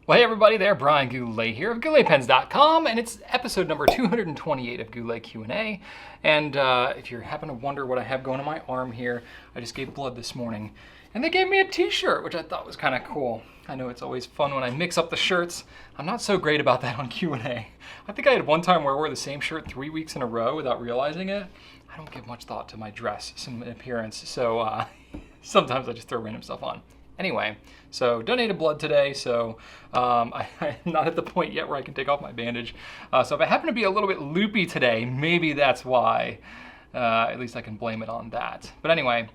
Well, hey everybody there, Brian Goulet here of GouletPens.com, and it's episode number 228 of Goulet Q&A. And if you happen to wonder what I have going on my arm here, I just gave blood this morning, and they gave me a t-shirt, which I thought was kind of cool. I know it's always fun when I mix up the shirts. I'm not so great about that on Q&A. I think I had one time where I wore the same shirt 3 weeks in a row without realizing it. I don't give much thought to my dress and appearance, so sometimes I just throw random stuff on. Anyway, so donated blood today, so I'm not at the point yet where I can take off my bandage. So if I happen to be a little bit loopy today, maybe that's why. At least I can blame it on that. But anyway,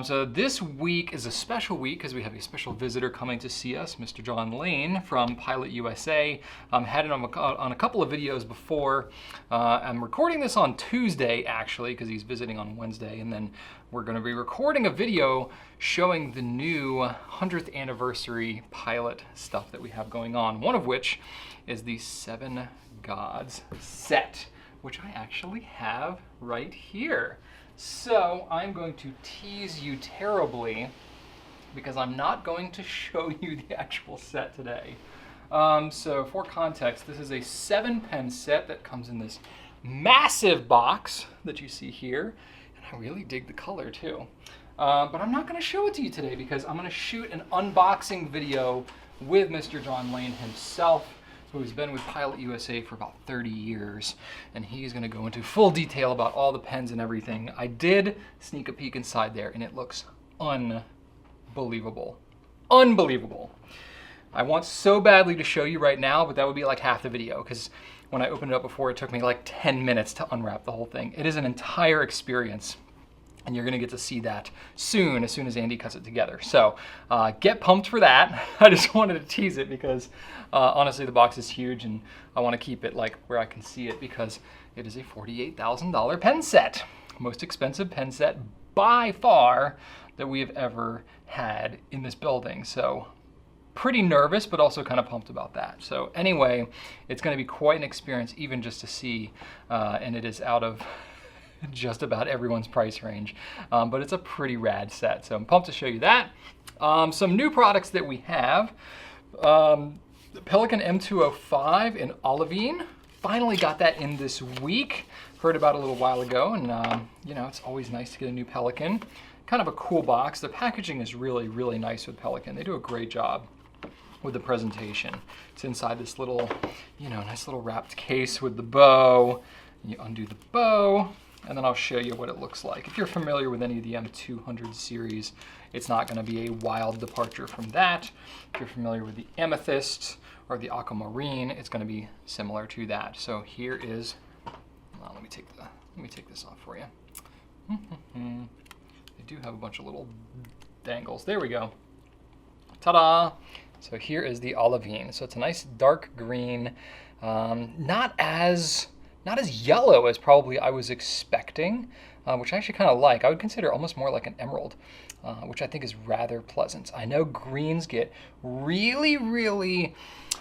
so this week is a special week because we have a special visitor coming to see us, Mr. John Lane from Pilot USA. Had him on a couple of videos before. I'm recording this on Tuesday, actually, because he's visiting on Wednesday, and then we're going to be recording a video showing the new 100th anniversary Pilot stuff that we have going on, one of which is the Seven Gods set, which I actually have right here. So I'm going to tease you terribly because I'm not going to show you the actual set today. So for context, this is a 7-pen set that comes in this massive box that you see here. And I really dig the color too. But I'm not going to show it to you today because I'm going to shoot an unboxing video with Mr. John Lane himself, who's been with Pilot USA for about 30 years, and he's going to go into full detail about all the pens and everything. I did sneak a peek inside there, and it looks unbelievable. Unbelievable. I want so badly to show you right now, but that would be like half the video, because when I opened it up before, it took me like 10 minutes to unwrap the whole thing. It is an entire experience, and you're gonna get to see that soon as Andy cuts it together. So get pumped for that. I just wanted to tease it because honestly the box is huge and I wanna keep it like where I can see it because it is a $48,000 pen set. Most expensive pen set by far that we have ever had in this building. So pretty nervous, but also kind of pumped about that. So anyway, it's gonna be quite an experience even just to see, and it is out of just about everyone's price range, but it's a pretty rad set, so I'm pumped to show you that. Some new products that we have, the Pelican M205 in olivine. Finally got that in this week. Heard about it a little while ago, and you know, it's always nice to get a new Pelican. Kind of a cool box. The packaging is really, really nice with Pelican. They do a great job with the presentation. It's inside this little, you know, nice little wrapped case with the bow. You undo the bow, and then I'll show you what it looks like. If you're familiar with any of the M200 series, it's not going to be a wild departure from that. If you're familiar with the Amethyst or the Aquamarine, it's going to be similar to that. So here is, let me take this off for you. They do have a bunch of little dangles. There we go. Ta-da! So here is the olivine. So it's a nice dark green, not as yellow as probably I was expecting, which I actually kind of like. I would consider almost more like an emerald, which I think is rather pleasant. I know greens get really, really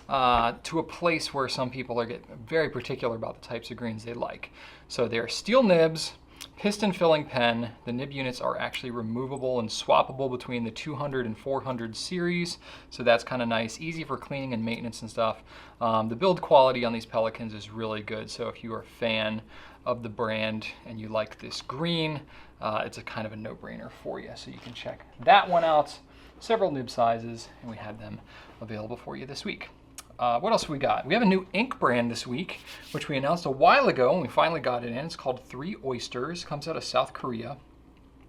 to a place where some people are getting very particular about the types of greens they like. So they're steel nibs, piston filling pen. The nib units are actually removable and swappable between the 200 and 400 series, so that's kind of nice, easy for cleaning and maintenance and stuff. The build quality on these Pelicans is really good, so if you are a fan of the brand and you like this green, it's a kind of a no-brainer for you, so you can check that one out. Several nib sizes, and we have them available for you this week. What else have we got? We have a new ink brand this week, which we announced a while ago, and we finally got it in. It's called 3 Oysters. Comes out of South Korea.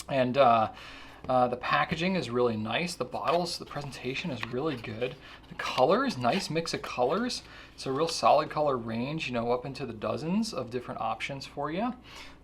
And the packaging is really nice. The bottles, the presentation is really good. The colors, nice mix of colors. It's a real solid color range, you know, up into the dozens of different options for you.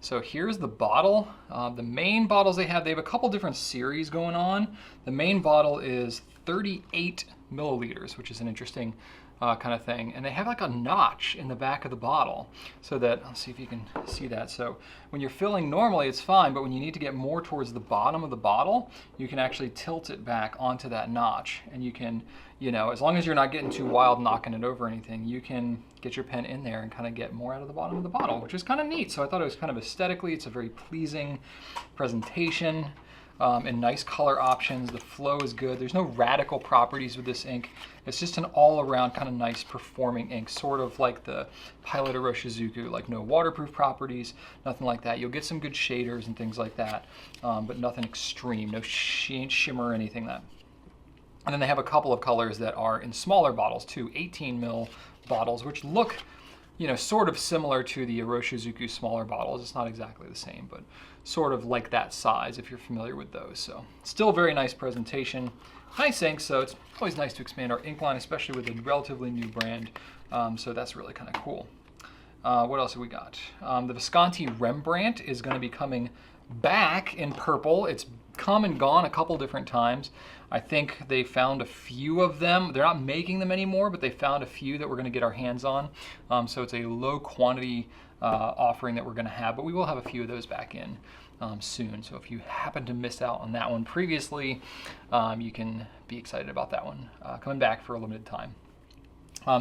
So here's the bottle. The main bottles they have a couple different series going on. The main bottle is 38 milliliters, which is an interesting kind of thing. And they have like a notch in the back of the bottle so that, let's see if you can see that. So when you're filling normally it's fine, but when you need to get more towards the bottom of the bottle, you can actually tilt it back onto that notch, and you can, you know, as long as you're not getting too wild knocking it over or anything, you can get your pen in there and kind of get more out of the bottom of the bottle, which is kind of neat. So I thought it was kind of aesthetically, it's a very pleasing presentation. and nice color options. The flow is good. There's no radical properties with this ink. It's just an all-around kind of nice performing ink, sort of like the Pilot Iroshizuku, like no waterproof properties, nothing like that. You'll get some good shaders and things like that, but nothing extreme, no shimmer or anything that. And then they have a couple of colors that are in smaller bottles too, 18 ml bottles, which look, you know, sort of similar to the Iroshizuku smaller bottles. It's not exactly the same, but sort of like that size if you're familiar with those. So still very nice presentation, nice ink. So it's always nice to expand our ink line, especially with a relatively new brand. So that's really kind of cool. What else have we got? The Visconti Rembrandt is going to be coming back in purple. It's come and gone a couple different times. I think they found a few of them. They're not making them anymore, but they found a few that we're going to get our hands on. So it's a low quantity offering that we're going to have, but we will have a few of those back in soon. So if you happen to miss out on that one previously, you can be excited about that one coming back for a limited time.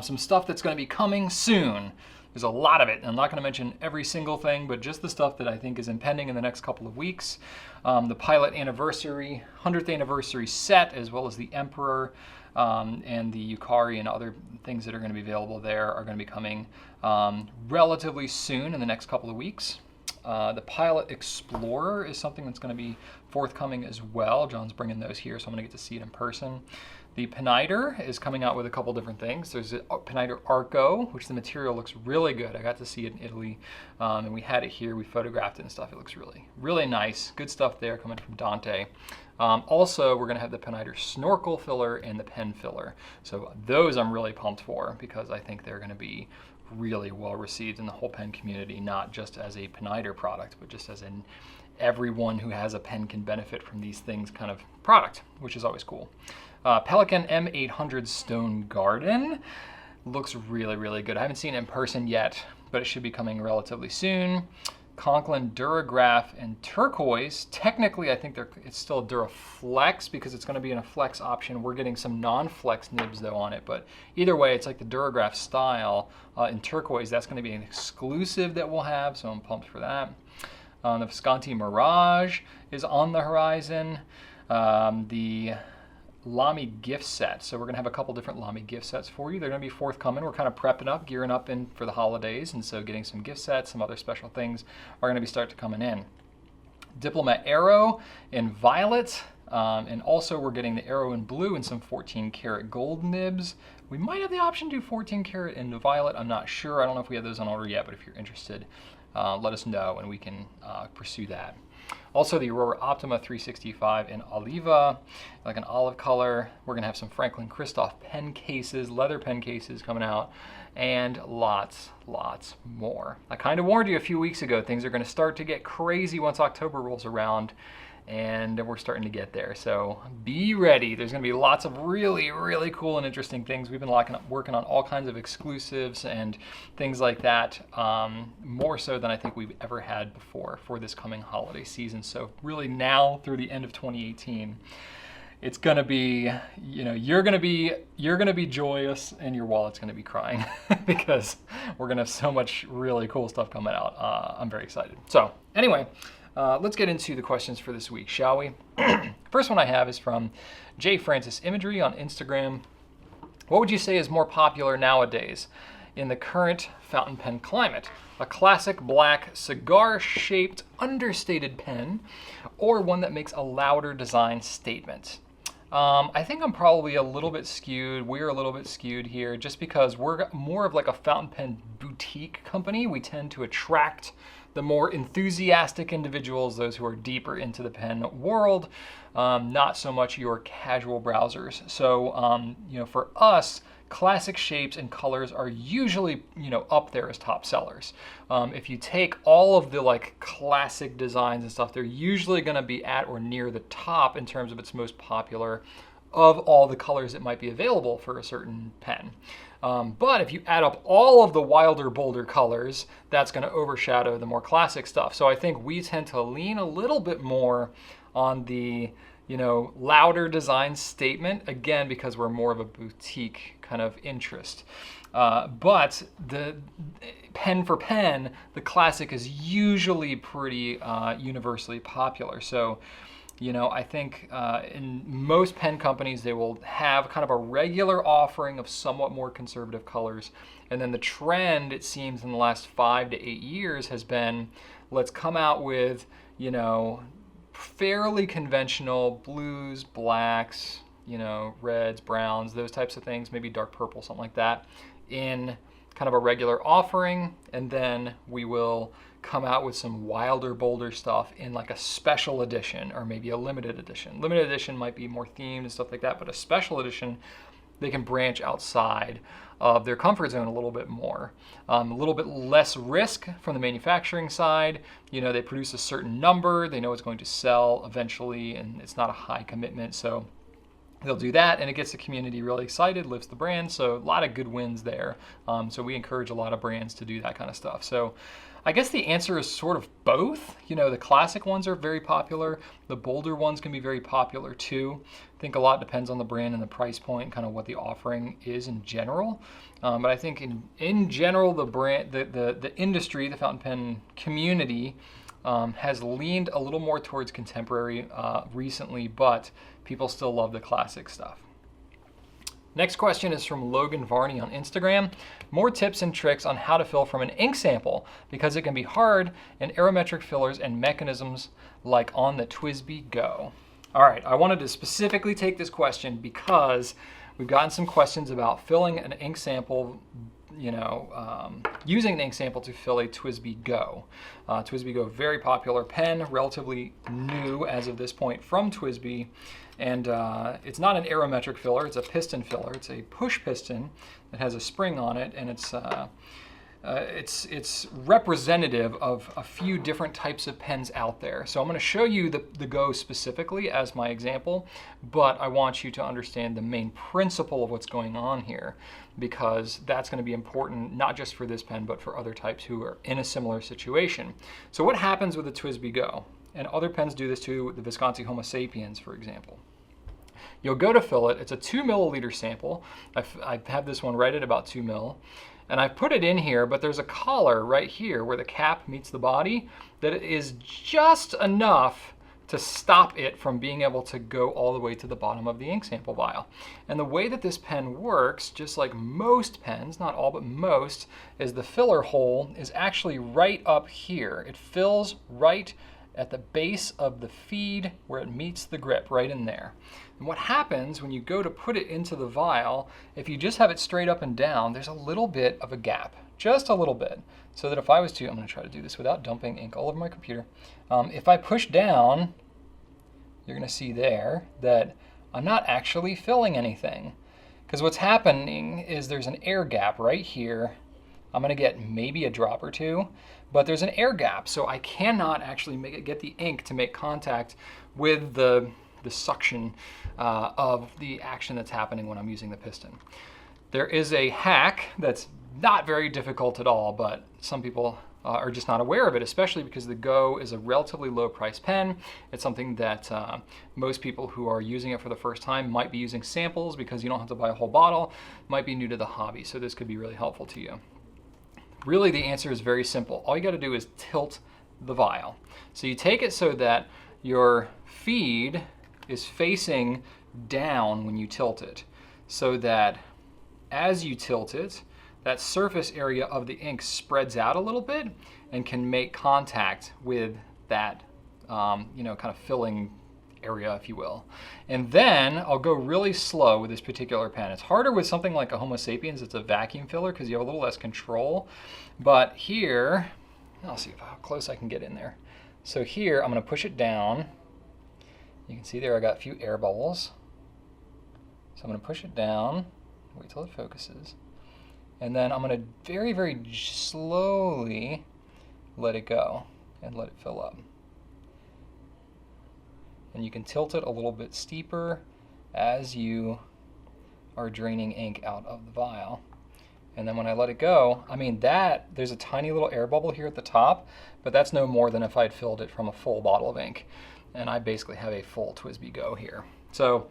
Some stuff that's going to be coming soon. There's a lot of it. I'm not going to mention every single thing, but just the stuff that I think is impending in the next couple of weeks. The Pilot anniversary, 100th anniversary set, as well as the Emperor and the Yukari and other things that are going to be available there are going to be coming relatively soon in the next couple of weeks. The Pilot Explorer is something that's going to be forthcoming as well. John's bringing those here, so I'm going to get to see it in person. The Piniter is coming out with a couple different things. There's a Piniter Arco, which the material looks really good. I got to see it in Italy, and we had it here. We photographed it and stuff. It looks really, really nice. Good stuff there coming from Dante. Also, we're going to have the Piniter Snorkel Filler and the Pen Filler. So those I'm really pumped for because I think they're going to be really well received in the whole pen community, not just as a Piniter product, but just as an everyone who has a pen can benefit from these things kind of product, which is always cool. Pelikan M800 Stone Garden looks really, really good. I haven't seen it in person yet, but it should be coming relatively soon. Conklin Duragraph and Turquoise. Technically, I think it's still Duraflex because it's going to be in a flex option. We're getting some non-flex nibs though on it, but either way, it's like the Duragraph style. In Turquoise, that's going to be an exclusive that we'll have, so I'm pumped for that. The Visconti Mirage is on the horizon. The Lamy gift set. So we're going to have a couple different Lamy gift sets for you. They're going to be forthcoming. We're kind of prepping up, gearing up in for the holidays, and so getting some gift sets, some other special things are going to be starting to coming in. Diplomat Aero in violet, and also we're getting the Aero in blue and some 14 karat gold nibs. We might have the option to do 14 karat in violet. I'm not sure. I don't know if we have those on order yet, but if you're interested, let us know and we can pursue that. Also, the Aurora Optima 365 in Oliva, like an olive color. We're going to have some Franklin Christoph pen cases, leather pen cases coming out, and lots more. I kind of warned you a few weeks ago, things are going to start to get crazy once October rolls around, and we're starting to get there. So be ready. There's going to be lots of really, really cool and interesting things. We've been working on all kinds of exclusives and things like that, more so than I think we've ever had before for this coming holiday season. So really now through the end of 2018, it's going to be, you know, you're going to be joyous and your wallet's going to be crying because we're going to have so much really cool stuff coming out. I'm very excited. So anyway, let's get into the questions for this week, shall we? First one I have is from J. Francis Imagery on Instagram. What would you say is more popular nowadays in the current fountain pen climate? A classic black cigar-shaped understated pen, or one that makes a louder design statement? I think I'm probably a little bit skewed. We're a little bit skewed here just because we're more of like a fountain pen boutique company. We tend to attract the more enthusiastic individuals, those who are deeper into the pen world, not so much your casual browsers. So, you know, for us, classic shapes and colors are usually, you know, up there as top sellers. If you take all of the like classic designs and stuff, they're usually going to be at or near the top in terms of its most popular of all the colors that might be available for a certain pen. But if you add up all of the wilder, bolder colors, that's going to overshadow the more classic stuff. So I think we tend to lean a little bit more on the, you know, louder design statement, again, because we're more of a boutique kind of interest. But the pen for pen, the classic is usually pretty universally popular. So, You know, I think in most pen companies, they will have kind of a regular offering of somewhat more conservative colors. And then the trend, it seems, in the last 5 to 8 years has been, let's come out with, you know, fairly conventional blues, blacks, you know, reds, browns, those types of things, maybe dark purple, something like that, in kind of a regular offering. And then we will come out with some wilder, bolder stuff in like a special edition or maybe a limited edition. Limited edition might be more themed and stuff like that, but a special edition, they can branch outside of their comfort zone a little bit more. A little bit less risk from the manufacturing side. You know, they produce a certain number, they know it's going to sell eventually, and it's not a high commitment, so they'll do that, and it gets the community really excited, lifts the brand, so a lot of good wins there. So we encourage a lot of brands to do that kind of stuff. So I guess the answer is sort of both. You know, the classic ones are very popular. The bolder ones can be very popular too. I think a lot depends on the brand and the price point, kind of what the offering is in general. But I think in general, the brand, the industry, the fountain pen community has leaned a little more towards contemporary recently, but people still love the classic stuff. Next question is from Logan Varney on Instagram. More tips and tricks on how to fill from an ink sample, because it can be hard in aerometric fillers and mechanisms like on the TWSBI GO. All right, I wanted to specifically take this question because we've gotten some questions about filling an ink sample, you know, using an ink sample to fill a TWSBI GO. TWSBI GO, very popular pen, relatively new as of this point from TWSBI. And it's not an aerometric filler, it's a piston filler. It's a push piston that has a spring on it, and it's representative of a few different types of pens out there. So I'm going to show you the Go specifically as my example, but I want you to understand the main principle of what's going on here, because that's going to be important not just for this pen, but for other types who are in a similar situation. So what happens with the TWSBI GO? And other pens do this too, the Visconti Homo sapiens, for example. You'll go to fill it. It's a 2 milliliter sample. I have this one right at about 2 mil. And I've put it in here, but there's a collar right here where the cap meets the body that is just enough to stop it from being able to go all the way to the bottom of the ink sample vial. And the way that this pen works, just like most pens, not all but most, is the filler hole is actually right up here. It fills right at the base of the feed where it meets the grip, right in there. And what happens when you go to put it into the vial, if you just have it straight up and down, there's a little bit of a gap, just a little bit. So that if I was to, I'm going to try to do this without dumping ink all over my computer. If I push down, you're going to see there that I'm not actually filling anything. Because what's happening is there's an air gap right here. I'm going to get maybe a drop or two, but there's an air gap, so I cannot actually get the ink to make contact with the suction of the action that's happening when I'm using the piston. There is a hack that's not very difficult at all, but some people are just not aware of it, especially because the Go is a relatively low price pen. It's something that most people who are using it for the first time might be using samples because you don't have to buy a whole bottle, might be new to the hobby, so this could be really helpful to you. Really, the answer is very simple. All you got to do is tilt the vial. So you take it so that your feed is facing down when you tilt it, so that as you tilt it, that surface area of the ink spreads out a little bit and can make contact with that, you know, kind of filling area, if you will. And then I'll go really slow with this particular pen. It's harder with something like a Homo sapiens. It's a vacuum filler because you have a little less control. But here, I'll see how close I can get in there. So here, I'm going to push it down. You can see there I got a few air bubbles. So I'm going to push it down, wait till it focuses. And then I'm going to very, very slowly let it go and let it fill up. And you can tilt it a little bit steeper as you are draining ink out of the vial. And then when I let it go, I mean there's a tiny little air bubble here at the top, but that's no more than if I'd filled it from a full bottle of ink. And I basically have a full TWSBI GO here. So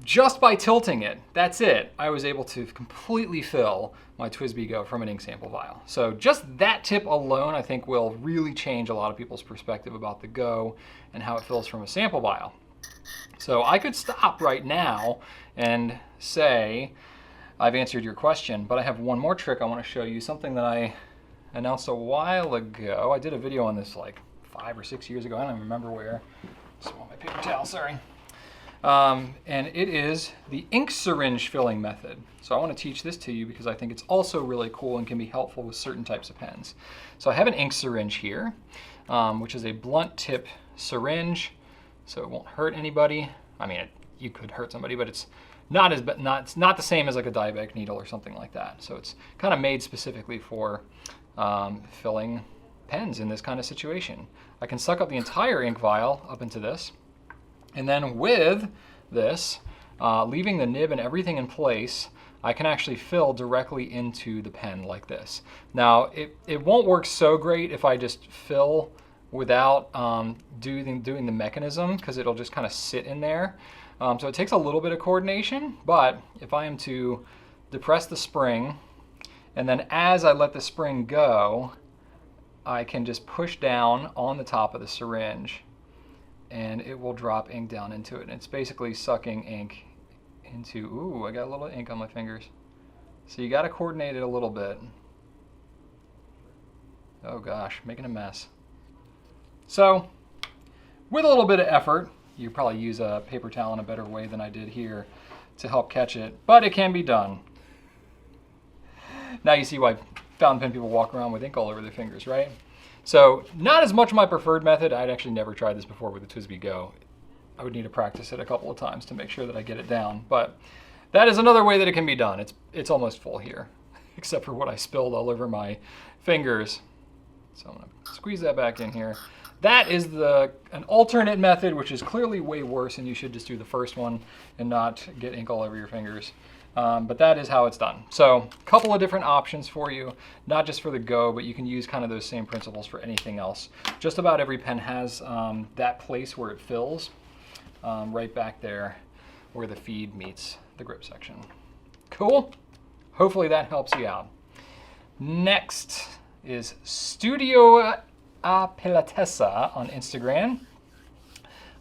just by tilting it, that's it, I was able to completely fill my TWSBI GO from an ink sample vial. So just that tip alone, I think, will really change a lot of people's perspective about the Go and how it fills from a sample vial. So I could stop right now and say, I've answered your question, but I have one more trick I want to show you, something that I announced a while ago. I did a video on this like 5 or 6 years ago. I don't even remember where. Just want my paper towel, sorry. And it is the ink syringe filling method. So I want to teach this to you because I think it's also really cool and can be helpful with certain types of pens. So I have an ink syringe here, which is a blunt tip syringe, so it won't hurt anybody. I mean, you could hurt somebody, but it's it's not the same as like a diabetic needle or something like that. So it's kind of made specifically for filling pens in this kind of situation. I can suck up the entire ink vial up into this. And then with this, leaving the nib and everything in place, I can actually fill directly into the pen like this. Now, it won't work so great if I just fill without doing the mechanism, because it'll just kind of sit in there. So it takes a little bit of coordination, but if I am to depress the spring, and then as I let the spring go, I can just push down on the top of the syringe, and it will drop ink down into it. And it's basically sucking ink into, ooh, I got a little ink on my fingers. So you gotta coordinate it a little bit. Oh gosh, making a mess. So, with a little bit of effort, you probably use a paper towel in a better way than I did here to help catch it, but it can be done. Now you see why fountain pen people walk around with ink all over their fingers, right? So not as much my preferred method. I'd actually never tried this before with the TWSBI GO. I would need to practice it a couple of times to make sure that I get it down. But that is another way that it can be done. It's almost full here, except for what I spilled all over my fingers. So I'm gonna squeeze that back in here. That is an alternate method, which is clearly way worse, and you should just do the first one and not get ink all over your fingers. But that is how it's done. So a couple of different options for you, not just for the Go, but you can use kind of those same principles for anything else. Just about every pen has that place where it fills, right back there where the feed meets the grip section. Cool? Hopefully that helps you out. Next is studioapilatessa on Instagram.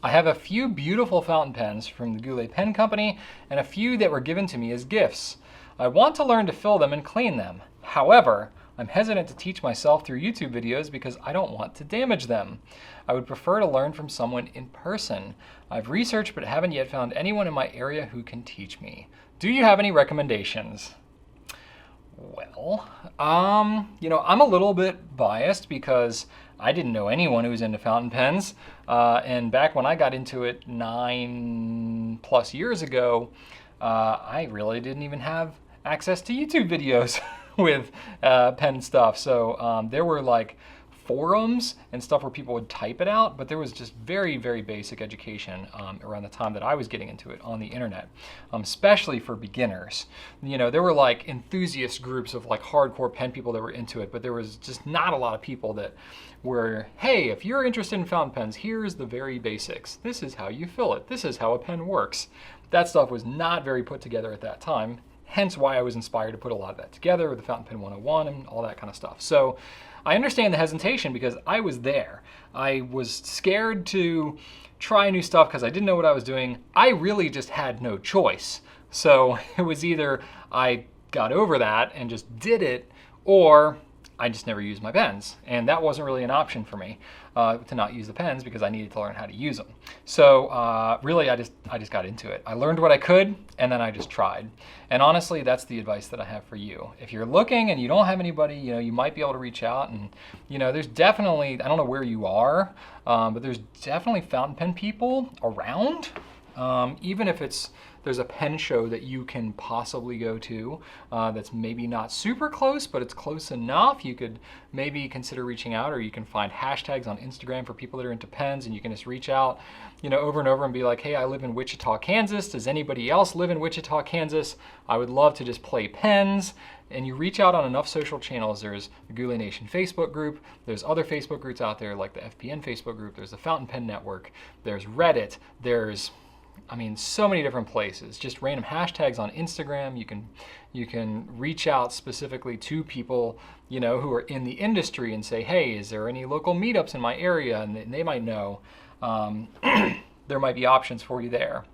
I have a few beautiful fountain pens from the Goulet Pen Company and a few that were given to me as gifts. I want to learn to fill them and clean them. However, I'm hesitant to teach myself through YouTube videos because I don't want to damage them. I would prefer to learn from someone in person. I've researched but haven't yet found anyone in my area who can teach me. Do you have any recommendations? Well, you know, I'm a little bit biased because I didn't know anyone who was into fountain pens. And back when I got into it 9+ years ago, I really didn't even have access to YouTube videos with pen stuff. So there were like forums and stuff where people would type it out, but there was just very, very basic education around the time that I was getting into it on the internet, especially for beginners. You know, there were like enthusiast groups of like hardcore pen people that were into it, but there was just not a lot of people that were, hey, if you're interested in fountain pens, here's the very basics. This is how you fill it. This is how a pen works. That stuff was not very put together at that time, hence why I was inspired to put a lot of that together with the Fountain Pen 101 and all that kind of stuff. So I understand the hesitation because I was there. I was scared to try new stuff because I didn't know what I was doing. I really just had no choice. So it was either I got over that and just did it, or I just never used my pens. And that wasn't really an option for me to not use the pens because I needed to learn how to use them. So really I just got into it. I learned what I could and then I just tried. And honestly, that's the advice that I have for you. If you're looking and you don't have anybody, you know, you might be able to reach out and, you know, there's definitely, I don't know where you are, but there's definitely fountain pen people around. Even if there's a pen show that you can possibly go to that's maybe not super close, but it's close enough, you could maybe consider reaching out, or you can find hashtags on Instagram for people that are into pens, and you can just reach out, you know, over and over and be like, hey, I live in Wichita, Kansas. Does anybody else live in Wichita, Kansas? I would love to just play pens. And you reach out on enough social channels. There's the Goulet Nation Facebook group. There's other Facebook groups out there like the FPN Facebook group. There's the Fountain Pen Network. There's Reddit. There's I mean, so many different places. Just random hashtags on Instagram. You can reach out specifically to people, you know, who are in the industry and say, hey, is there any local meetups in my area? And they might know. There might be options for you there.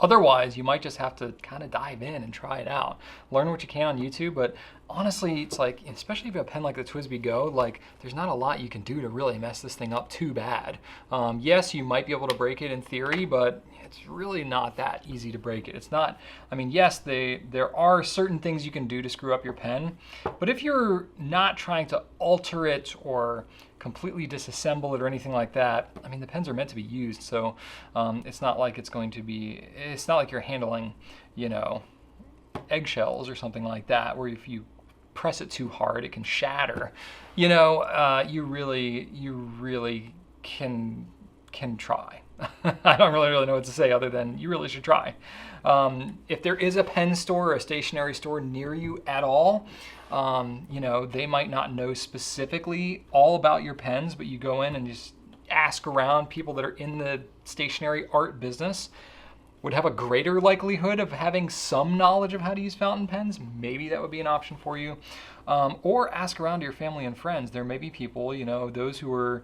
Otherwise, you might just have to kind of dive in and try it out. Learn what you can on YouTube, but honestly, it's like, especially if you have a pen like the TWSBI GO, like there's not a lot you can do to really mess this thing up too bad. Yes, you might be able to break it in theory, but it's really not that easy to break it. It's not, I mean, yes, there are certain things you can do to screw up your pen, but if you're not trying to alter it or completely disassemble it or anything like that, I mean, the pens are meant to be used, so it's not like it's not like you're handling, you know, eggshells or something like that, where if you press it too hard, it can shatter. You know, you really can try. I don't really know what to say other than you really should try. If there is a pen store or a stationery store near you at all, you know, they might not know specifically all about your pens, but you go in and just ask around. People that are in the stationery art business would have a greater likelihood of having some knowledge of how to use fountain pens. Maybe that would be an option for you. Or ask around to your family and friends. There may be people, you know, those who are,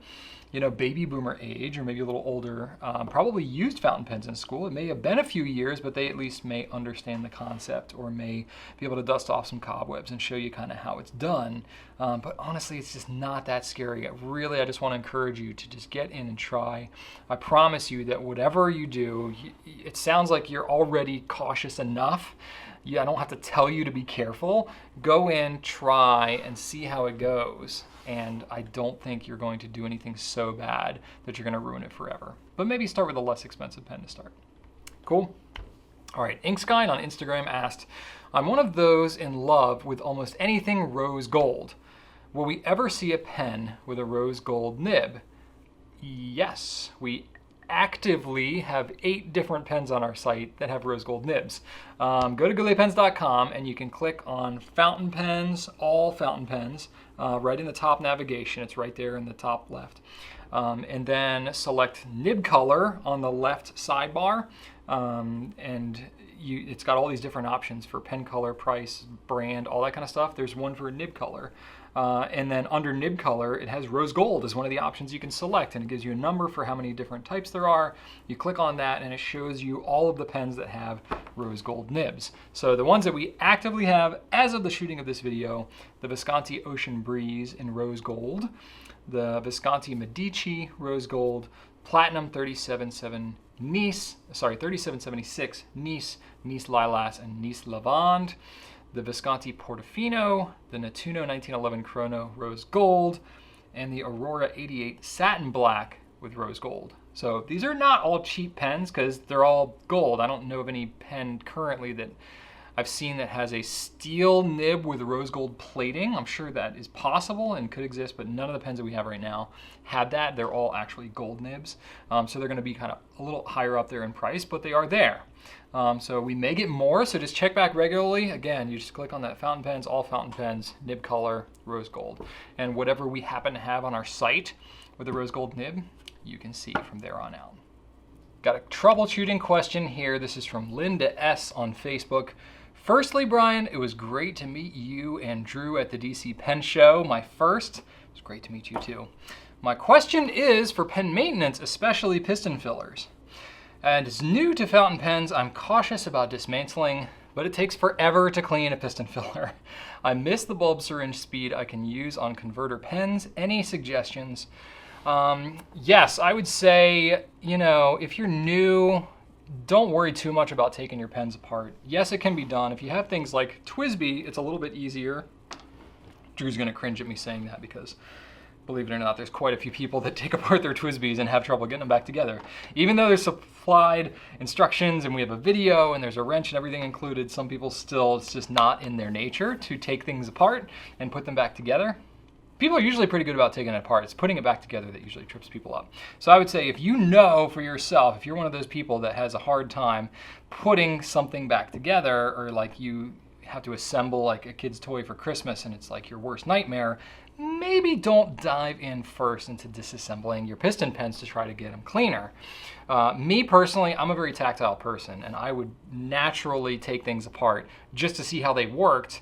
you know, baby boomer age or maybe a little older, probably used fountain pens in school. It may have been a few years, but they at least may understand the concept or may be able to dust off some cobwebs and show you kind of how it's done. But honestly, it's just not that scary. I just want to encourage you to just get in and try. I promise you that whatever you do, it sounds like you're already cautious enough. Yeah, I don't have to tell you to be careful. Go in, try, and see how it goes. And I don't think you're going to do anything so bad that you're going to ruin it forever. But maybe start with a less expensive pen to start. Cool? All right, Inkskine on Instagram asked, I'm one of those in love with almost anything rose gold. Will we ever see a pen with a rose gold nib? Yes, we actively have 8 different pens on our site that have rose gold nibs. Go to gouletpens.com and you can click on fountain pens, all fountain pens, right in the top navigation. It's right there in the top left. And then select nib color on the left sidebar. It's got all these different options for pen color, price, brand, all that kind of stuff. There's one for nib color. And then under nib color, it has rose gold as one of the options you can select, and it gives you a number for how many different types there are. You click on that and it shows you all of the pens that have rose gold nibs. So the ones that we actively have as of the shooting of this video, the Visconti Ocean Breeze in rose gold, the Visconti Medici rose gold, Platinum 3776 Nice, Nice Lilas, and Nice Lavande, the Visconti Portofino, the Nettuno 1911 Chrono Rose Gold, and the Aurora 88 Satin Black with Rose Gold. So these are not all cheap pens because they're all gold. I don't know of any pen currently that I've seen that has a steel nib with rose gold plating. I'm sure that is possible and could exist, but none of the pens that we have right now had that. They're all actually gold nibs. So they're gonna be kind of a little higher up there in price, but they are there. So we may get more, so just check back regularly. Again, you just click on that fountain pens, all fountain pens, nib color, rose gold. And whatever we happen to have on our site with the rose gold nib, you can see from there on out. Got a troubleshooting question here. This is from Linda S. on Facebook. Firstly, Brian, it was great to meet you and Drew at the DC Pen Show. My first. It was great to meet you too. My question is for pen maintenance, especially piston fillers. And as new to fountain pens, I'm cautious about dismantling, but it takes forever to clean a piston filler. I miss the bulb syringe speed I can use on converter pens. Any suggestions? Yes, I would say, you know, if you're new, don't worry too much about taking your pens apart. Yes, it can be done. If you have things like TWSBI, it's a little bit easier. Drew's gonna cringe at me saying that because, believe it or not, there's quite a few people that take apart their TWSBIs and have trouble getting them back together. Even though there's supplied instructions and we have a video and there's a wrench and everything included, some people still, it's just not in their nature to take things apart and put them back together. People are usually pretty good about taking it apart. It's putting it back together that usually trips people up. So I would say if you know for yourself, if you're one of those people that has a hard time putting something back together, or like you have to assemble like a kid's toy for Christmas and it's like your worst nightmare, maybe don't dive in first into disassembling your piston pens to try to get them cleaner. Me personally, I'm a very tactile person, and I would naturally take things apart just to see how they worked.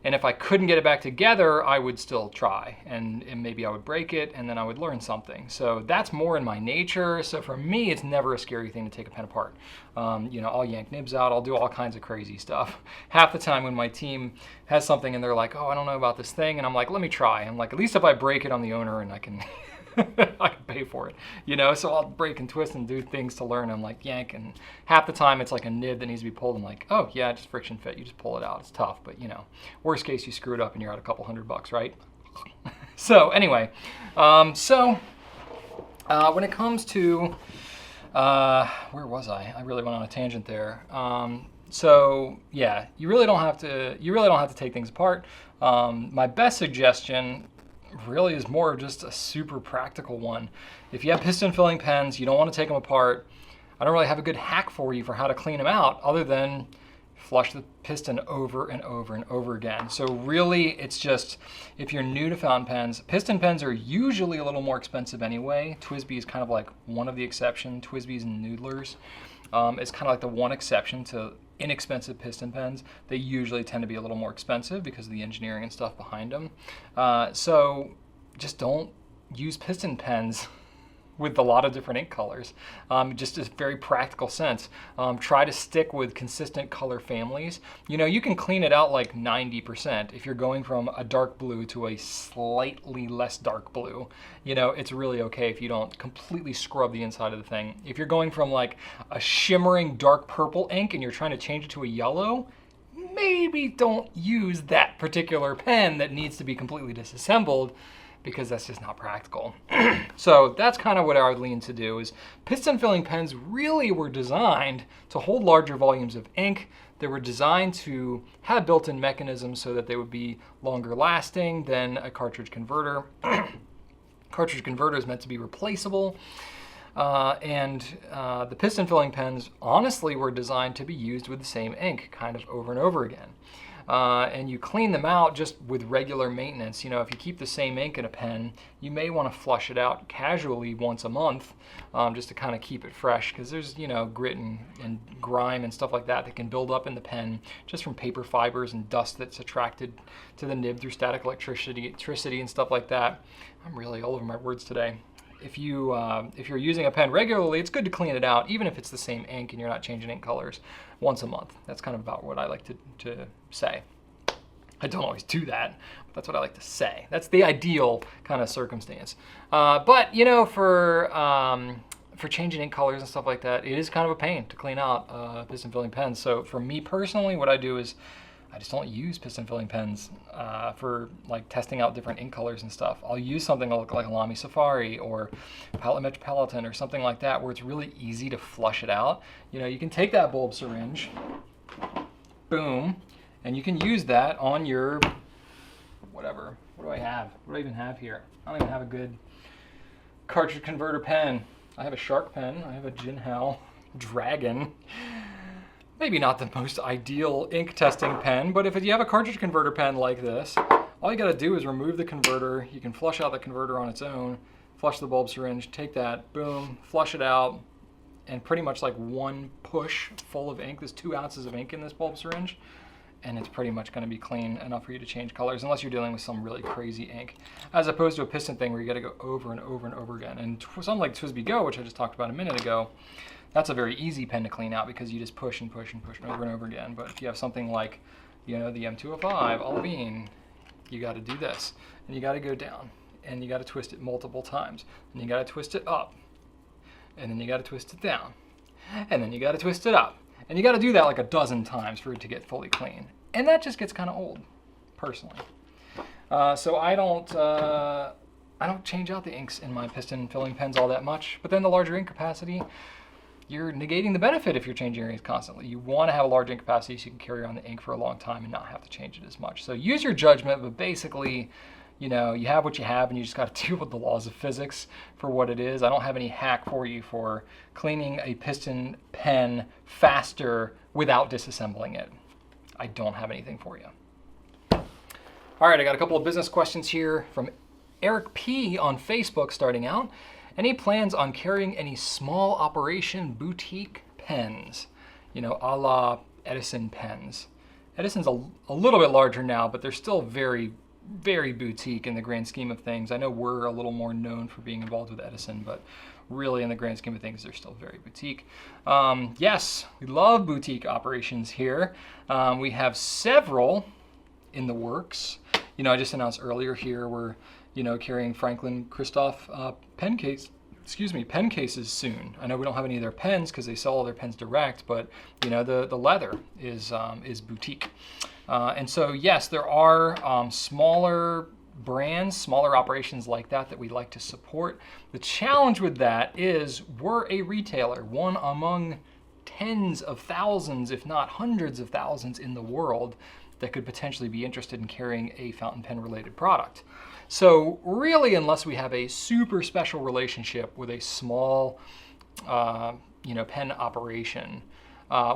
And if I couldn't get it back together, I would still try, and maybe I would break it, and then I would learn something. So that's more in my nature. So for me, it's never a scary thing to take a pen apart. I'll yank nibs out. I'll do all kinds of crazy stuff. Half the time when my team has something and they're like, oh, I don't know about this thing, and I'm like, let me try. I'm like, at least if I break it, I'm the owner, and I can I can pay for it, so I'll break and twist and do things to learn. I'm like, yank, and half the time it's like a nib that needs to be pulled. I'm like, oh yeah, just friction fit, you just pull it out. It's tough, but worst case, you screw it up and you're out a couple $100, right? So anyway, when it comes to where was I really went on a tangent there. So yeah, you really don't have to take things apart. My best suggestion really is more of just a super practical one. If you have piston filling pens, you don't want to take them apart. I don't really have a good hack for you for how to clean them out other than flush the piston over and over and over again. So really, it's just, if you're new to fountain pens, piston pens are usually a little more expensive anyway. TWSBI is kind of like one of the exceptions. TWSBI's and Noodlers is kind of like the one exception to inexpensive piston pens. They usually tend to be a little more expensive because of the engineering and stuff behind them. So just don't use piston pens with a lot of different ink colors. Just a very practical sense. Try to stick with consistent color families. You can clean it out like 90%. If you're going from a dark blue to a slightly less dark blue, it's really okay if you don't completely scrub the inside of the thing. If you're going from like a shimmering dark purple ink and you're trying to change it to a yellow, maybe don't use that particular pen that needs to be completely disassembled, because that's just not practical. So that's kind of what I would lean to do. Is piston filling pens really were designed to hold larger volumes of ink. They were designed to have built-in mechanisms so that they would be longer lasting than a cartridge converter. Cartridge converter is meant to be replaceable. The piston filling pens honestly were designed to be used with the same ink kind of over and over again. And you clean them out just with regular maintenance. If you keep the same ink in a pen, you may want to flush it out casually once a month, just to kind of keep it fresh, because there's grit and grime and stuff like that can build up in the pen just from paper fibers and dust that's attracted to the nib through static electricity and stuff like that. I'm really all over my words today. If you're using a pen regularly, it's good to clean it out, even if it's the same ink and you're not changing ink colors once a month. That's kind of about what I like to say. I don't always do that, but that's what I like to say. That's the ideal kind of circumstance. But for changing ink colors and stuff like that, it is kind of a pain to clean out piston filling pens. So for me personally, what I do is I just don't use piston filling pens for like testing out different ink colors and stuff. I'll use something like a Lamy Safari or Palette Metropolitan or something like that, where it's really easy to flush it out. You can take that bulb syringe, boom, and you can use that on your whatever. What do I have? What do I even have here? I don't even have a good cartridge converter pen. I have a Shark pen. I have a Jinhao Dragon. Maybe not the most ideal ink testing pen, but if you have a cartridge converter pen like this, all you gotta do is remove the converter. You can flush out the converter on its own, flush the bulb syringe, take that, boom, flush it out, and pretty much like one push full of ink. There's 2 ounces of ink in this bulb syringe, and it's pretty much gonna be clean enough for you to change colors, unless you're dealing with some really crazy ink, as opposed to a piston thing where you gotta go over and over and over again. And something like TWSBI GO, which I just talked about a minute ago, that's a very easy pen to clean out because you just push and push and push over and over again. But if you have something like, the M205 olivine, you got to do this, and you got to go down, and you got to twist it multiple times, and you got to twist it up, and then you got to twist it down, and then you got to twist it up, and you got to do that like a dozen times for it to get fully clean, and that just gets kind of old, personally. So I don't change out the inks in my piston filling pens all that much. But then the larger ink capacity, you're negating the benefit if you're changing your inks constantly. You want to have a large ink capacity so you can carry on the ink for a long time and not have to change it as much. So use your judgment, but basically, you have what you have, and you just got to deal with the laws of physics for what it is. I don't have any hack for you for cleaning a piston pen faster without disassembling it. I don't have anything for you. All right, I got a couple of business questions here from Eric P. on Facebook starting out. Any plans on carrying any small operation boutique pens? You know, a la Edison pens. Edison's a little bit larger now, but they're still very, very boutique in the grand scheme of things. I know we're a little more known for being involved with Edison, but really in the grand scheme of things, they're still very boutique. Yes, we love boutique operations here. We have several in the works. You know, I just announced earlier here we're, you know, carrying Franklin Christoph pen cases soon. I know we don't have any of their pens because they sell all their pens direct, but you know, the leather is boutique. And so yes, there are smaller brands, smaller operations like that we'd like to support. The challenge with that is we're a retailer, one among tens of thousands, if not hundreds of thousands in the world that could potentially be interested in carrying a fountain pen related product. So really, unless we have a super special relationship with a small, you know, pen operation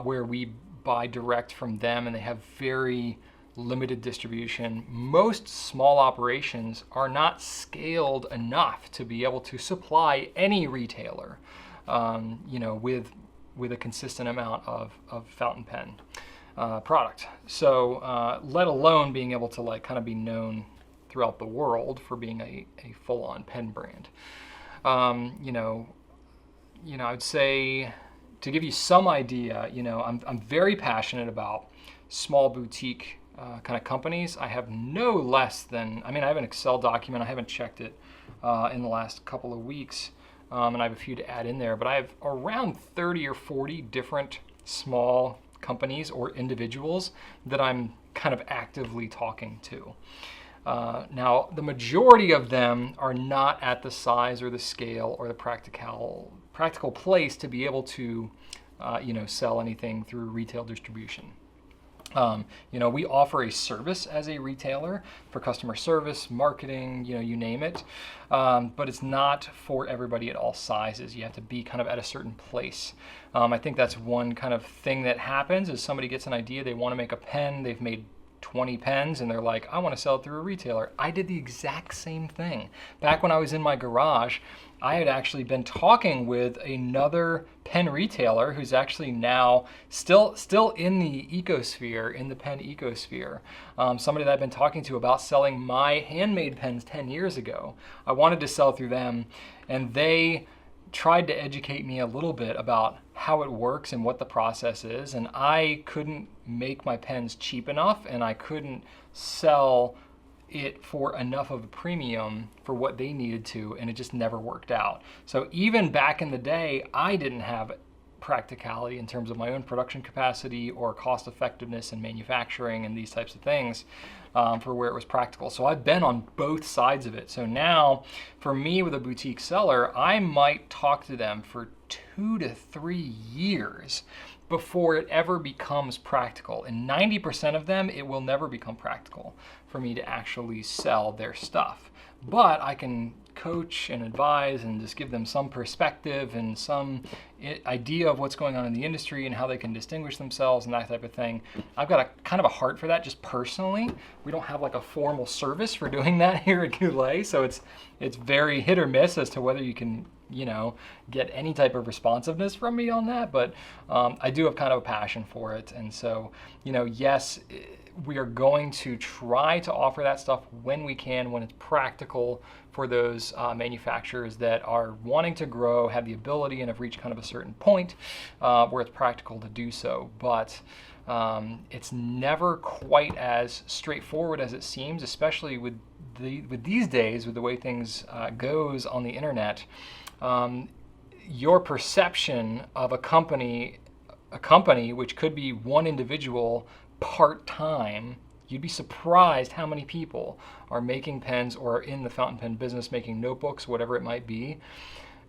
where we buy direct from them and they have very limited distribution, most small operations are not scaled enough to be able to supply any retailer, you know, with a consistent amount of fountain pen product. So let alone being able to like kind of be known throughout the world for being a full-on pen brand. You know, I'd say to give you some idea, you know, I'm very passionate about small boutique kind of companies. I have no less than, I mean, I have an Excel document. I haven't checked it in the last couple of weeks, and I have a few to add in there, but I have around 30 or 40 different small companies or individuals that I'm kind of actively talking to. Now, the majority of them are not at the size or the scale or the practical place to be able to, you know, sell anything through retail distribution. You know, we offer a service as a retailer for customer service, marketing, you know, you name it. But it's not for everybody at all sizes. You have to be kind of at a certain place. I think that's one kind of thing that happens is somebody gets an idea, they want to make a pen, they've made 20 pens and they're like, I want to sell it through a retailer. I did the exact same thing. Back when I was in my garage, I had actually been talking with another pen retailer who's actually now still in the ecosphere, in the pen ecosphere. Somebody that I've been talking to about selling my handmade pens 10 years ago. I wanted to sell through them, and they tried to educate me a little bit about how it works and what the process is, and I couldn't make my pens cheap enough, and I couldn't sell it for enough of a premium for what they needed to, and it just never worked out. So even back in the day, I didn't have practicality in terms of my own production capacity or cost effectiveness in manufacturing and these types of things for where it was practical. So I've been on both sides of it. So now for me with a boutique seller, I might talk to them for 2 to 3 years before it ever becomes practical. And 90% of them, it will never become practical for me to actually sell their stuff. But I can coach and advise and just give them some perspective and some idea of what's going on in the industry and how they can distinguish themselves and that type of thing. I've got a kind of a heart for that just personally. We don't have like a formal service for doing that here at Goulet, so it's very hit or miss as to whether you can, you know, get any type of responsiveness from me on that, but I do have kind of a passion for it. And so, you know, yes, we are going to try to offer that stuff when we can, when it's practical for those manufacturers that are wanting to grow, have the ability, and have reached kind of a certain point where it's practical to do so. But it's never quite as straightforward as it seems, especially with these days, with the way things goes on the internet. Your perception of a company which could be one individual part-time, you'd be surprised how many people are making pens or are in the fountain pen business, making notebooks, whatever it might be,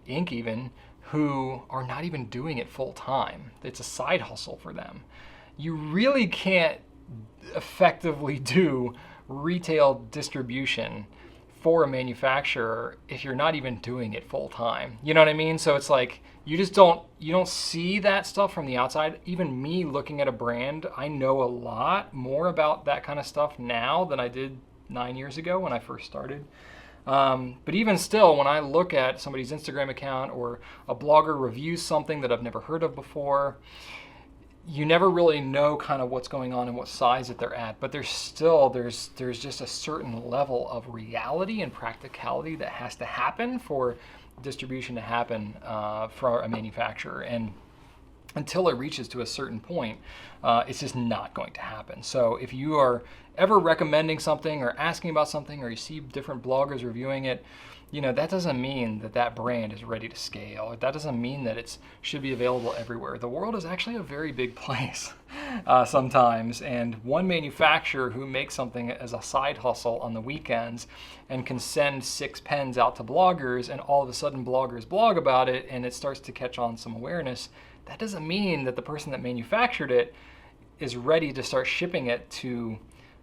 ink even, who are not even doing it full-time. It's a side hustle for them. You really can't effectively do retail distribution for a manufacturer if you're not even doing it full time. You know what I mean? So it's like you don't see that stuff from the outside. Even me looking at a brand, I know a lot more about that kind of stuff now than I did 9 years ago when I first started. But even still, when I look at somebody's Instagram account or a blogger reviews something that I've never heard of before, you never really know kind of what's going on and what size that they're at. But there's just a certain level of reality and practicality that has to happen for distribution to happen for a manufacturer. And until it reaches to a certain point, it's just not going to happen. So if you are ever recommending something or asking about something, or you see different bloggers reviewing it, that doesn't mean that that brand is ready to scale. That doesn't mean that it should be available everywhere. The world is actually a very big place sometimes, and one manufacturer who makes something as a side hustle on the weekends and can send 6 pens out to bloggers, and all of a sudden bloggers blog about it and it starts to catch on some awareness, that doesn't mean that the person that manufactured it is ready to start shipping it to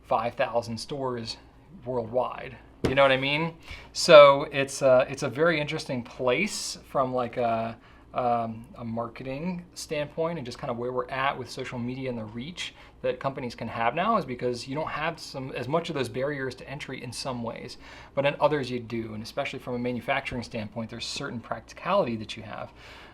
5,000 stores worldwide. You know what I mean? So it's a very interesting place from like a marketing standpoint, and just kind of where we're at with social media and the reach that companies can have now, is because you don't have as much of those barriers to entry in some ways, but in others you do. And especially from a manufacturing standpoint, there's certain practicality that you have,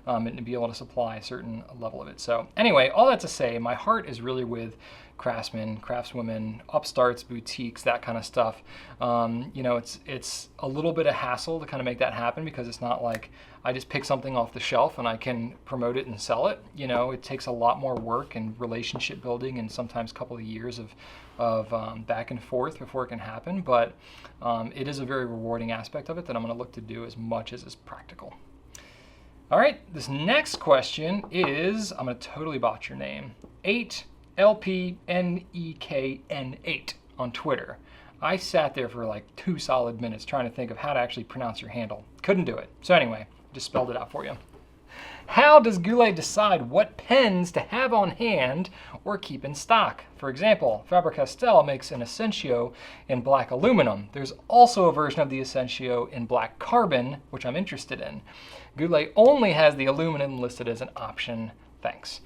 and to be able to supply a certain level of it. So anyway, all that to say, my heart is really with craftsmen, craftswomen, upstarts, boutiques, that kind of stuff. It's a little bit of hassle to kind of make that happen, because it's not like I just pick something off the shelf and I can promote it and sell it. It takes a lot more work and relationship building, and sometimes a couple of years of back and forth before it can happen. But it is a very rewarding aspect of it that I'm going to look to do as much as is practical. All right, this next question is, I'm going to totally botch your name, 8LPNEKN8 on Twitter. I sat there for like 2 solid minutes trying to think of how to actually pronounce your handle. Couldn't do it. So anyway, just spelled it out for you. How does Goulet decide what pens to have on hand or keep in stock? For example, Faber-Castell makes an Essentio in black aluminum. There's also a version of the Essentio in black carbon, which I'm interested in. Goulet only has the aluminum listed as an option. Thanks.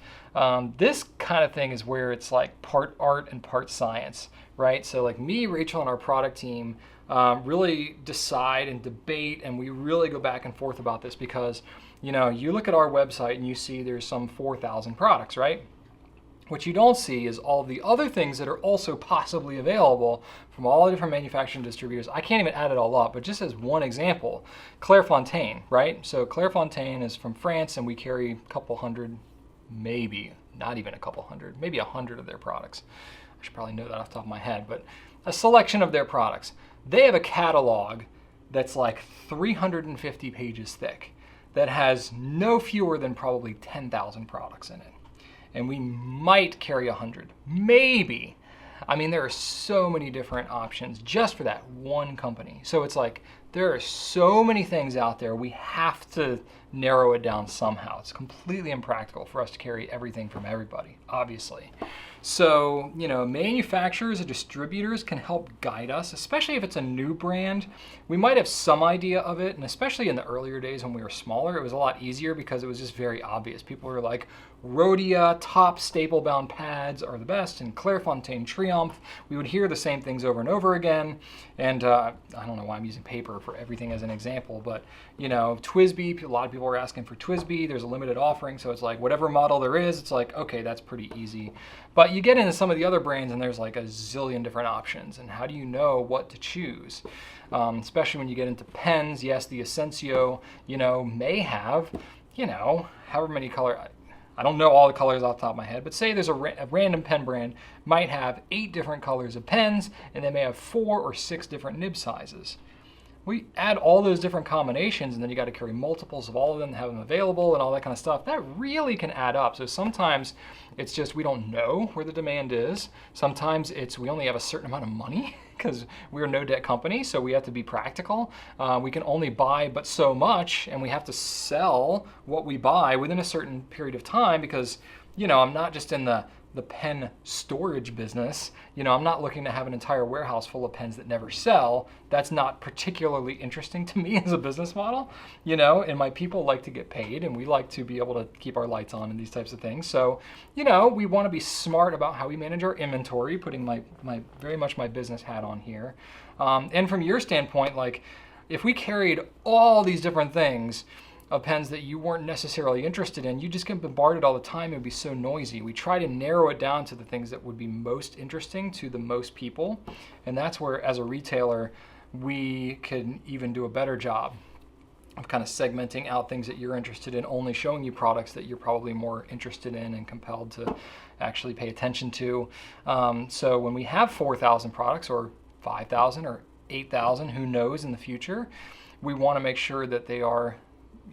This kind of thing is where it's like part art and part science, right? So like me, Rachel, and our product team really decide and debate, and we really go back and forth about this, because you look at our website and you see there's some 4,000 products, right? What you don't see is all the other things that are also possibly available from all the different manufacturing distributors. I can't even add it all up, but just as one example, Clairefontaine, right? So Clairefontaine is from France, and we carry a couple hundred, maybe not even a couple hundred, maybe 100 of their products. I should probably know that off the top of my head, but a selection of their products. They have a catalog that's like 350 pages thick that has no fewer than probably 10,000 products in it. And we might carry 100, maybe. I mean, there are so many different options just for that one company. So it's like, there are so many things out there, we have to narrow it down somehow. It's completely impractical for us to carry everything from everybody, obviously. So, manufacturers and distributors can help guide us, especially if it's a new brand. We might have some idea of it, and especially in the earlier days when we were smaller, it was a lot easier because it was just very obvious. People were like, Rhodia top staple bound pads are the best, and Clairefontaine Triomphe. We would hear the same things over and over again. And I don't know why I'm using paper for everything as an example, but TWSBI, a lot of people are asking for TWSBI. There's a limited offering, so it's like whatever model there is, it's like, okay, that's pretty easy. But you get into some of the other brands and there's like a zillion different options, and how do you know what to choose? Especially when you get into pens. Yes, the Essentio, may have, however many color. I don't know all the colors off the top of my head, but say there's a random pen brand might have 8 different colors of pens, and they may have 4 or 6 different nib sizes. We add all those different combinations, and then you got to carry multiples of all of them to have them available and all that kind of stuff. That really can add up. So sometimes it's just we don't know where the demand is. Sometimes it's we only have a certain amount of money because we're a no-debt company, so we have to be practical. We can only buy but so much, and we have to sell what we buy within a certain period of time because, I'm not just in the the pen storage business. I'm not looking to have an entire warehouse full of pens that never sell. That's not particularly interesting to me as a business model, and my people like to get paid, and we like to be able to keep our lights on and these types of things. So, we want to be smart about how we manage our inventory, putting my very much my business hat on here. And from your standpoint, like, if we carried all these different things of pens that you weren't necessarily interested in, you just get bombarded all the time. It would be so noisy. We try to narrow it down to the things that would be most interesting to the most people. And that's where, as a retailer, we can even do a better job of kind of segmenting out things that you're interested in, only showing you products that you're probably more interested in and compelled to actually pay attention to. So when we have 4,000 products, or 5,000 or 8,000, who knows in the future, we want to make sure that they are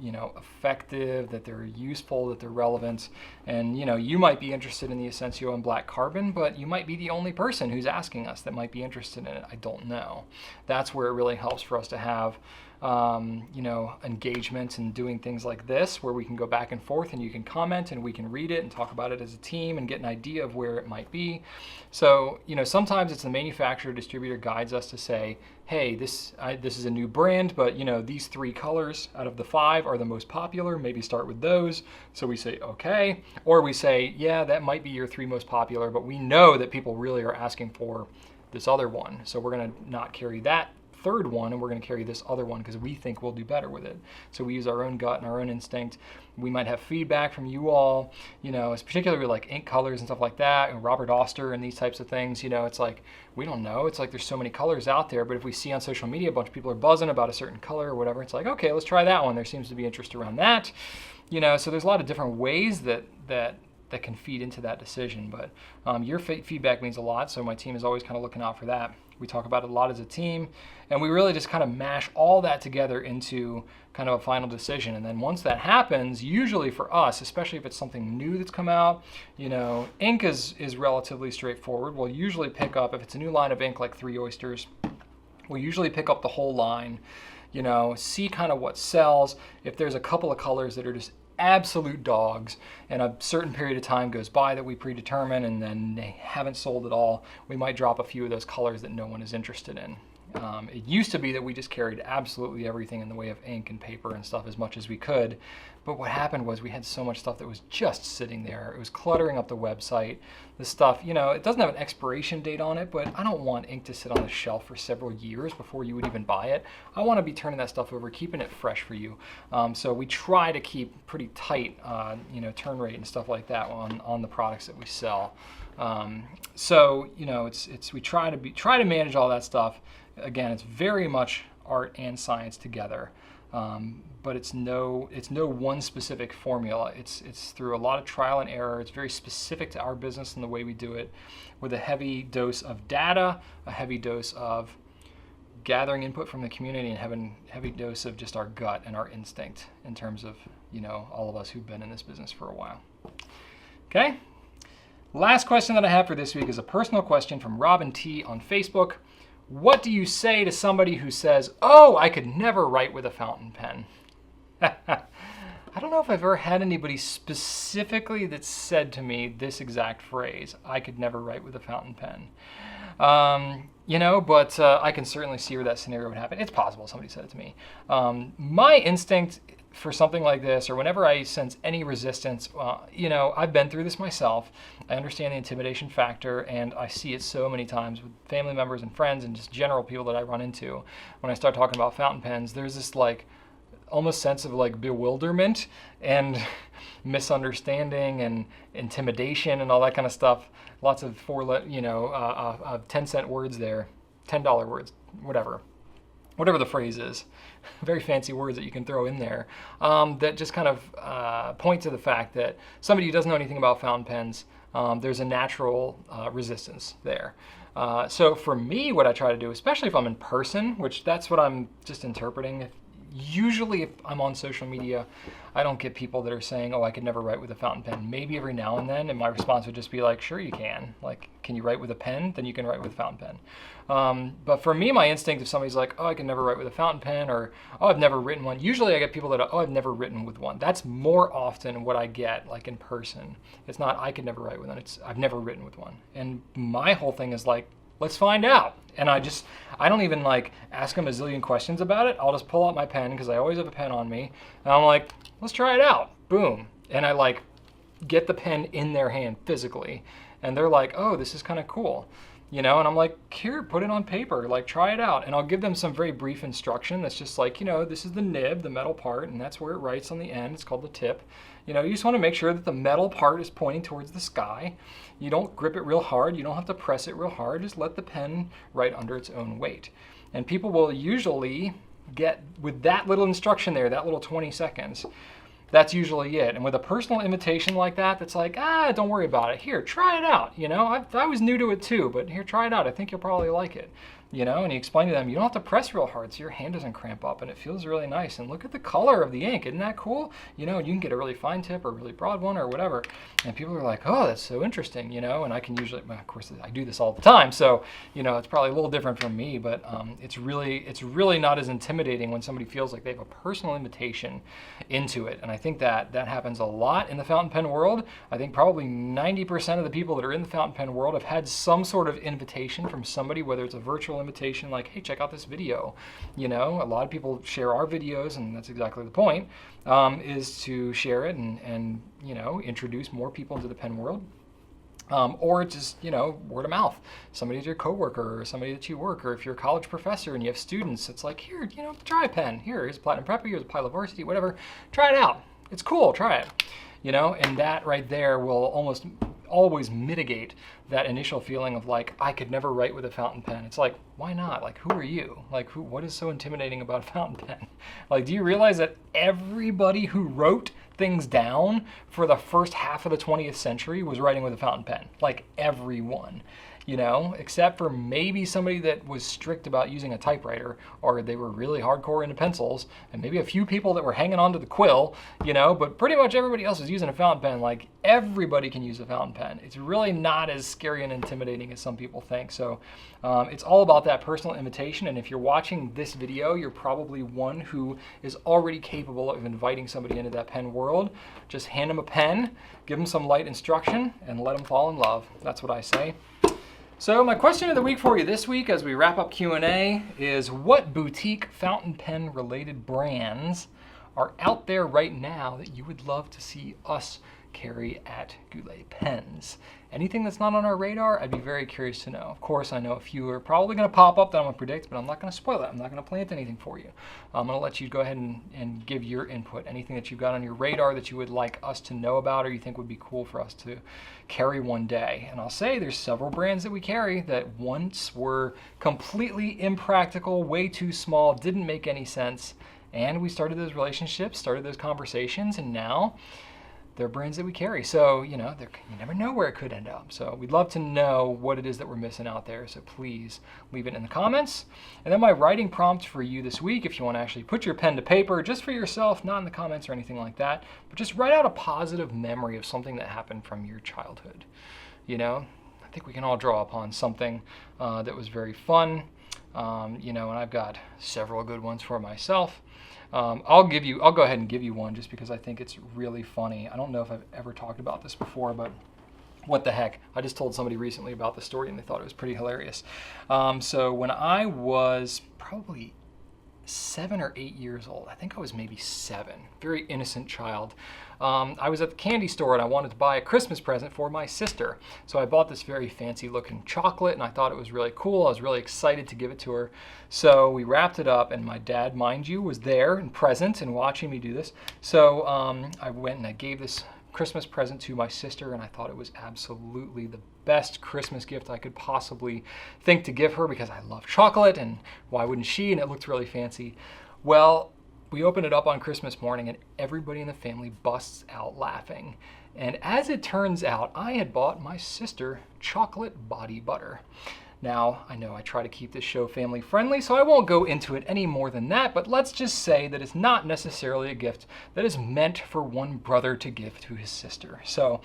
effective, that they're useful, that they're relevant. And, you might be interested in the Essentio and black carbon, but you might be the only person who's asking us that might be interested in it. I don't know. That's where it really helps for us to have, engagement and doing things like this, where we can go back and forth and you can comment and we can read it and talk about it as a team and get an idea of where it might be. So, sometimes it's the manufacturer distributor guides us to say, hey, this is a new brand, but these 3 colors out of the 5 are the most popular. Maybe start with those. So we say, okay. Or we say, yeah, that might be your 3 most popular, but we know that people really are asking for this other one. So we're going to not carry that 3rd one, and we're going to carry this other one because we think we'll do better with it. So we use our own gut and our own instinct. We might have feedback from you all, it's particularly like ink colors and stuff like that, and Robert Oster and these types of things. It's like, we don't know. It's like there's so many colors out there, but if we see on social media a bunch of people are buzzing about a certain color or whatever, it's like, okay, let's try that one. There seems to be interest around that. So there's a lot of different ways that can feed into that decision. But your feedback means a lot, so my team is always kind of looking out for that. We talk about it a lot as a team, and we really just kind of mash all that together into kind of a final decision. And then once that happens, usually for us, especially if it's something new that's come out, ink is relatively straightforward. We'll usually pick up, if it's a new line of ink like 3 Oysters, we'll usually pick up the whole line, see kind of what sells. If there's a couple of colors that are just absolute dogs and a certain period of time goes by that we predetermine and then they haven't sold at all, we might drop a few of those colors that no one is interested in. It used to be that we just carried absolutely everything in the way of ink and paper and stuff as much as we could, but what happened was we had so much stuff that was just sitting there. It was cluttering up the website. The stuff, it doesn't have an expiration date on it, but I don't want ink to sit on the shelf for several years before you would even buy it. I want to be turning that stuff over, keeping it fresh for you. So we try to keep pretty tight, turn rate and stuff like that on the products that we sell. We try to manage all that stuff. Again, it's very much art and science together, but it's no one specific formula. It's through a lot of trial and error. It's very specific to our business and the way we do it, with a heavy dose of data, a heavy dose of gathering input from the community, and having a heavy dose of just our gut and our instinct in terms of all of us who've been in this business for a while. Okay. Last question that I have for this week is a personal question from Robin T on Facebook. What do you say to somebody who says, oh, I could never write with a fountain pen? I don't know if I've ever had anybody specifically that said to me this exact phrase, I could never write with a fountain pen. But I can certainly see where that scenario would happen. It's possible somebody said it to me. My instinct for something like this, or whenever I sense any resistance, I've been through this myself. I understand the intimidation factor, and I see it so many times with family members and friends and just general people that I run into. When I start talking about fountain pens, there's this almost sense of bewilderment and misunderstanding and intimidation and all that kind of stuff. Lots of 10-cent words there, $10 words, whatever the phrase is. Very fancy words that you can throw in there that just kind of point to the fact that somebody who doesn't know anything about fountain pens, there's a natural resistance there. So for me, what I try to do, especially if I'm in person, which that's what I'm just interpreting, Usually if I'm on social media, I don't get people that are saying, oh, I could never write with a fountain pen. Maybe every now and then, and my response would just be like, sure you can. Like, can you write with a pen? Then you can write with a fountain pen. But for me, my instinct, if somebody's like, oh, I can never write with a fountain pen, or, oh, I've never written one. Usually I get people that are, oh, I've never written with one. That's more often what I get, like in person. It's not, I could never write with one. It's, I've never written with one. And my whole thing is like, let's find out. And I don't even like ask them a zillion questions about it. I'll just pull out my pen because I always have a pen on me. And I'm like, let's try it out. Boom. And I like get the pen in their hand physically. And they're like, oh, this is kind of cool. You know, and I'm like, here, put it on paper, like try it out. And I'll give them some very brief instruction that's just like, you know, this is the nib, the metal part, and that's where it writes on the end. It's called the tip. You know, you just want to make sure that the metal part is pointing towards the sky. You don't grip it real hard. You don't have to press it real hard. Just let the pen write under its own weight. And people will usually get, with that little instruction there, that little 20 seconds, that's usually it. And with a personal imitation like that, that's like, don't worry about it. Here, try it out. You know, I was new to it too, but here, try it out. I think you'll probably like it. You know, and you explain to them, you don't have to press real hard so your hand doesn't cramp up and it feels really nice. And look at the color of the ink. Isn't that cool? You know, you can get a really fine tip or a really broad one or whatever. And people are like, oh, that's so interesting, you know, and I can usually, well, of course, I do this all the time. So, you know, it's probably a little different from me, but it's really not as intimidating when somebody feels like they have a personal invitation into it. And I think that happens a lot in the fountain pen world. I think probably 90% of the people that are in the fountain pen world have had some sort of invitation from somebody, whether it's a virtual invitation like, hey, check out this video. You know, a lot of people share our videos, and that's exactly the point, is to share it and you know, introduce more people into the pen world. Or just, you know, word of mouth. Somebody's your coworker or somebody that you work, or if you're a college professor and you have students, it's like, here, you know, try a pen. Here's a Platinum Prepper, here's a Pilot Varsity, whatever. Try it out. It's cool, try it. You know, and that right there will almost always mitigate that initial feeling of like, I could never write with a fountain pen. It's like, why not? Like, who are you? Like, what is so intimidating about a fountain pen? Like, do you realize that everybody who wrote things down for the first half of the 20th century was writing with a fountain pen? Like, everyone. You know, except for maybe somebody that was strict about using a typewriter, or they were really hardcore into pencils, and maybe a few people that were hanging on to the quill, you know, but pretty much everybody else is using a fountain pen. Like, everybody can use a fountain pen. It's really not as scary and intimidating as some people think. So it's all about that personal imitation. And if you're watching this video, you're probably one who is already capable of inviting somebody into that pen world. Just hand them a pen, give them some light instruction, and let them fall in love. That's what I say. So my question of the week for you this week as we wrap up Q&A is, what boutique fountain pen related brands are out there right now that you would love to see us carry at Goulet Pens? Anything that's not on our radar, I'd be very curious to know. Of course, I know a few are probably going to pop up that I'm going to predict, but I'm not going to spoil it. I'm not going to plant anything for you. I'm going to let you go ahead and give your input. Anything that you've got on your radar that you would like us to know about or you think would be cool for us to carry one day. And I'll say there's several brands that we carry that once were completely impractical, way too small, didn't make any sense. And we started those relationships, started those conversations, and now they're brands that we carry. So, you know, you never know where it could end up. So we'd love to know what it is that we're missing out there. So please leave it in the comments. And then my writing prompt for you this week, if you want to actually put your pen to paper just for yourself, not in the comments or anything like that, but just write out a positive memory of something that happened from your childhood. You know, I think we can all draw upon something that was very fun. You know, and I've got several good ones for myself. I'll go ahead and give you one just because I think it's really funny. I don't know if I've ever talked about this before, but what the heck. I just told somebody recently about the story and they thought it was pretty hilarious. So when I was probably 7 or 8 years old, I think I was maybe 7, very innocent child. I was at the candy store and I wanted to buy a Christmas present for my sister. So I bought this very fancy looking chocolate and I thought it was really cool. I was really excited to give it to her. So we wrapped it up and my dad, mind you, was there and present and watching me do this. So I went and I gave this Christmas present to my sister and I thought it was absolutely the best Christmas gift I could possibly think to give her because I love chocolate and why wouldn't she? And it looked really fancy. Well, we opened it up on Christmas morning and everybody in the family busts out laughing. And as it turns out, I had bought my sister chocolate body butter. Now, I know I try to keep this show family friendly, so I won't go into it any more than that, but let's just say that it's not necessarily a gift that is meant for one brother to give to his sister. So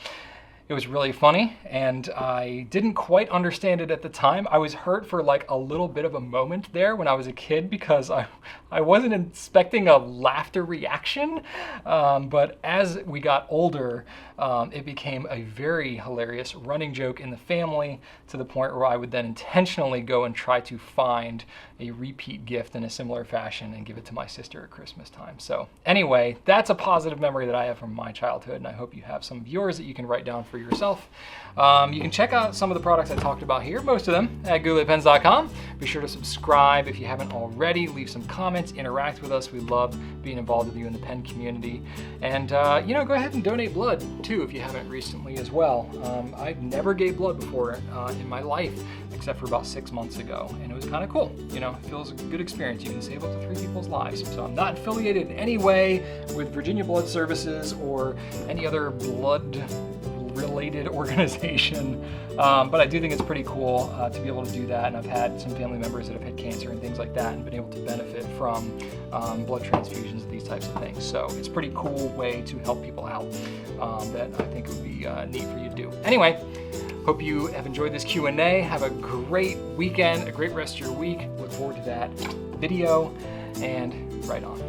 it was really funny, and I didn't quite understand it at the time. I was hurt for like a little bit of a moment there when I was a kid because I wasn't expecting a laughter reaction. But as we got older, it became a very hilarious running joke in the family, to the point where I would then intentionally go and try to find a repeat gift in a similar fashion and give it to my sister at Christmas time. So anyway, that's a positive memory that I have from my childhood, and I hope you have some of yours that you can write down for yourself. You can check out some of the products I talked about here, most of them, at gouletpens.com. Be sure to subscribe if you haven't already. Leave some comments, interact with us. We love being involved with you in the pen community. And go ahead and donate blood too if you haven't recently as well. I never gave blood before in my life, except for about 6 months ago, and it was kind of cool. It feels a good experience. You can save up to 3 people's lives. So I'm not affiliated in any way with Virginia Blood Services or any other blood-related organization, but I do think it's pretty cool to be able to do that. And I've had some family members that have had cancer and things like that, and been able to benefit from blood transfusions and these types of things. So it's a pretty cool way to help people out that I think would be neat for you to do. Anyway, hope you have enjoyed this Q&A. Have a great weekend, a great rest of your week. Look forward to that video, and right on.